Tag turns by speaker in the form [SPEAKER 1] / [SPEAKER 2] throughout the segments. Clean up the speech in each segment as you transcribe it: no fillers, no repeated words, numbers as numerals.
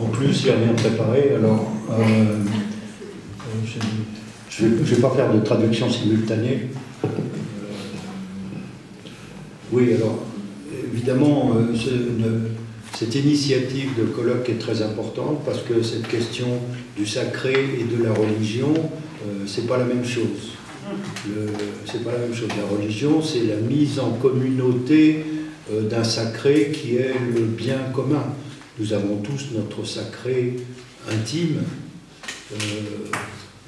[SPEAKER 1] En plus, il n'y a rien préparé, alors je ne vais pas faire de traduction simultanée. Oui, alors, évidemment, cette initiative de colloque est très importante parce que cette question du sacré et de la religion, c'est pas la même chose. C'est pas la même chose. La religion, c'est la mise en communauté d'un sacré qui est le bien commun. Nous avons tous notre sacré intime,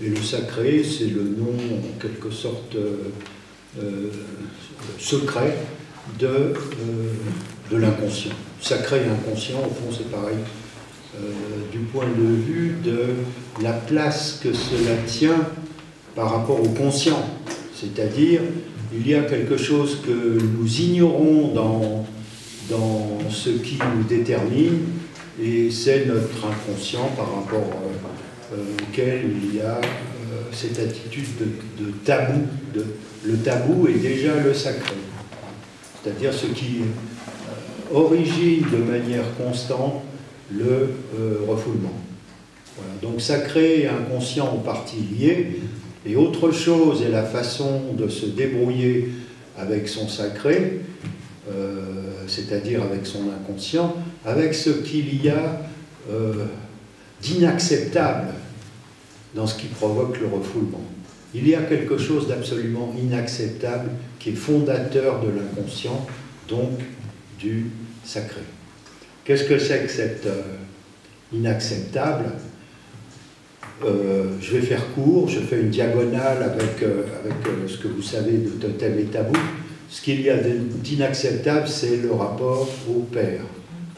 [SPEAKER 1] et le sacré, c'est le nom, en quelque sorte, secret de l'inconscient. Sacré et inconscient, au fond, c'est pareil. Du point de vue de la place que cela tient par rapport au conscient. C'est-à-dire, il y a quelque chose que nous ignorons dans ce qui nous détermine, et c'est notre inconscient par rapport auquel il y a cette attitude de tabou. Le tabou est déjà le sacré. C'est-à-dire ce qui origine de manière constante le refoulement. Voilà. Donc sacré et inconscient en partie liés, et autre chose est la façon de se débrouiller avec son sacré, c'est-à-dire avec son inconscient, avec ce qu'il y a d'inacceptable dans ce qui provoque le refoulement. Il y a quelque chose d'absolument inacceptable qui est fondateur de l'inconscient, donc du sacré. Qu'est-ce que c'est que cet inacceptable? Je vais faire court, je fais une diagonale avec ce que vous savez de totem et tabou. Ce qu'il y a d'inacceptable, c'est le rapport au père.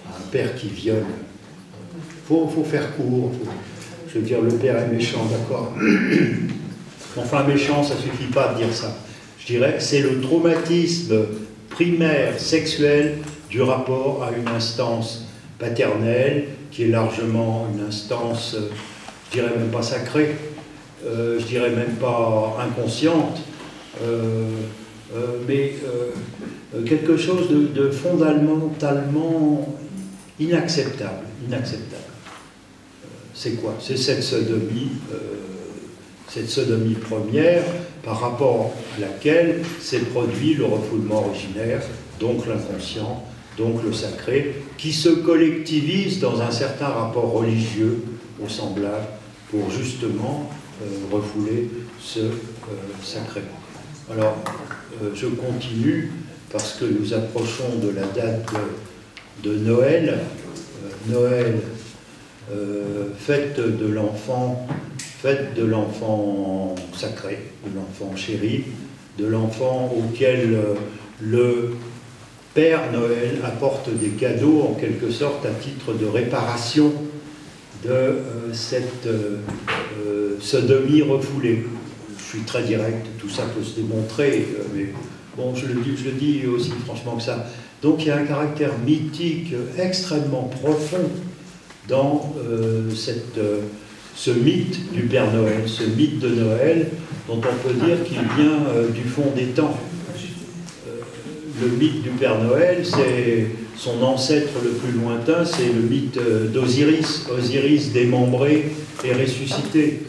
[SPEAKER 1] Un père qui viole. Faut faire court. Je veux dire, le père est méchant, d'accord. Enfin, méchant, ça ne suffit pas de dire ça. Je dirais, c'est le traumatisme primaire, sexuel, du rapport à une instance paternelle, qui est largement une instance, je dirais même pas sacrée, je dirais même pas inconsciente, mais quelque chose de fondamentalement inacceptable. C'est quoi? C'est cette sodomie première par rapport à laquelle s'est produit le refoulement originaire, donc l'inconscient, donc le sacré, qui se collectivise dans un certain rapport religieux au semblable pour justement refouler ce sacré. Alors, je continue parce que nous approchons de la date de Noël. Noël, fête de l'enfant sacré, de l'enfant chéri, de l'enfant auquel le Père Noël apporte des cadeaux en quelque sorte à titre de réparation de cette sodomie refoulée. Je suis très direct, tout ça peut se démontrer, mais bon, je le dis aussi franchement que ça. Donc il y a un caractère mythique extrêmement profond dans ce mythe du Père Noël, ce mythe de Noël, dont on peut dire qu'il vient du fond des temps. Le mythe du Père Noël, c'est son ancêtre le plus lointain, c'est le mythe d'Osiris, Osiris démembré et ressuscité.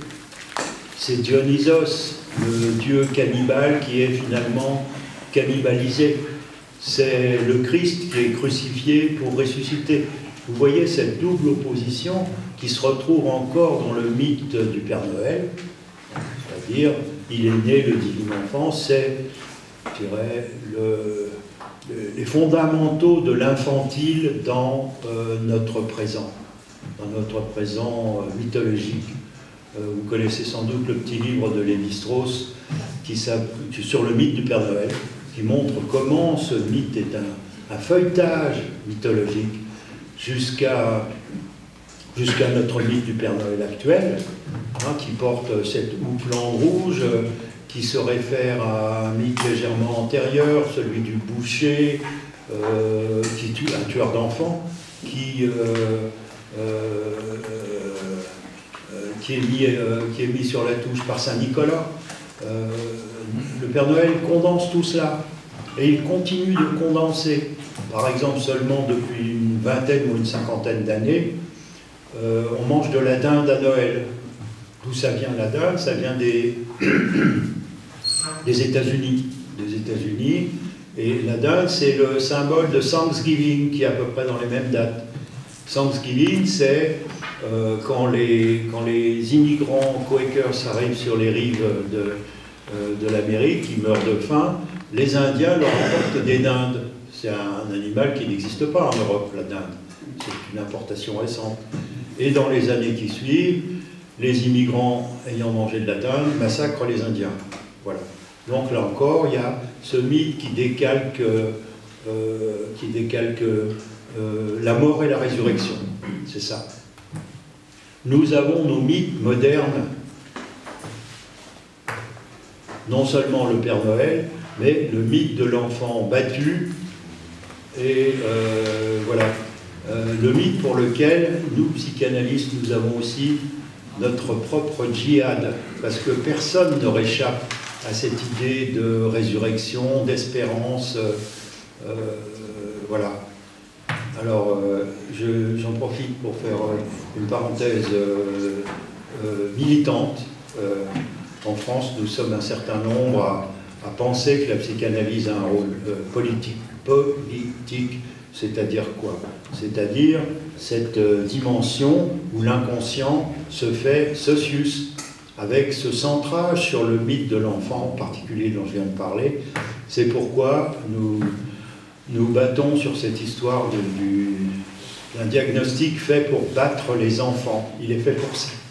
[SPEAKER 1] C'est Dionysos, le dieu cannibale qui est finalement cannibalisé. C'est le Christ qui est crucifié pour ressusciter. Vous voyez cette double opposition qui se retrouve encore dans le mythe du Père Noël, c'est-à-dire, il est né le divin enfant, c'est, je dirais, les fondamentaux de l'infantile dans notre présent mythologique. Vous connaissez sans doute le petit livre de Lévi-Strauss sur le mythe du Père Noël, qui montre comment ce mythe est un feuilletage mythologique jusqu'à notre mythe du Père Noël actuel, qui porte cette houppelande rouge, qui se réfère à un mythe légèrement antérieur, celui du boucher, qui tue un tueur d'enfants, qui est mis sur la touche par Saint-Nicolas. Le Père Noël condense tout cela, et il continue de condenser. Par exemple, seulement depuis une vingtaine ou une cinquantaine d'années, on mange de la dinde à Noël. D'où ça vient la dinde? Ça vient des États-Unis. Et la dinde, c'est le symbole de Thanksgiving, qui est à peu près dans les mêmes dates. Thanksgiving, c'est quand les immigrants Quakers arrivent sur les rives de l'Amérique, ils meurent de faim, les Indiens leur apportent des dindes. C'est un animal qui n'existe pas en Europe, la dinde. C'est une importation récente. Et dans les années qui suivent, les immigrants ayant mangé de la dinde massacrent les Indiens. Voilà. Donc là encore, il y a ce mythe qui décalque la mort et la résurrection. C'est ça. Nous avons nos mythes modernes, non seulement le Père Noël, mais le mythe de l'enfant battu, et voilà, le mythe pour lequel nous, psychanalystes, nous avons aussi notre propre djihad, parce que personne ne réchappe à cette idée de résurrection, d'espérance, voilà. Alors, j'en profite pour faire une parenthèse militante. En France, nous sommes un certain nombre à penser que la psychanalyse a un rôle politique, c'est-à-dire quoi? C'est-à-dire cette dimension où l'inconscient se fait socius, avec ce centrage sur le mythe de l'enfant, en particulier dont je viens de parler. C'est pourquoi nous battons sur cette histoire d'un diagnostic fait pour battre les enfants. Il est fait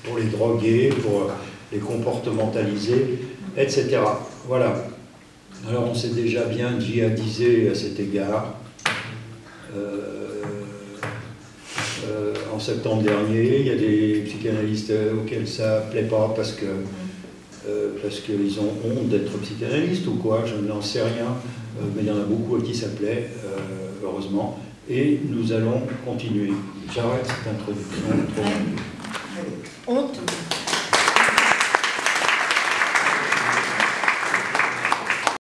[SPEAKER 1] pour les droguer, pour les comportementaliser, etc. Voilà. Alors on s'est déjà bien djihadisé à cet égard. En septembre dernier, il y a des psychanalystes auxquels ça ne plaît pas parce qu'ils ont honte d'être psychanalystes ou quoi, je n'en sais rien, mais il y en a beaucoup à qui ça plaît, heureusement, et nous allons continuer. J'arrête cette introduction.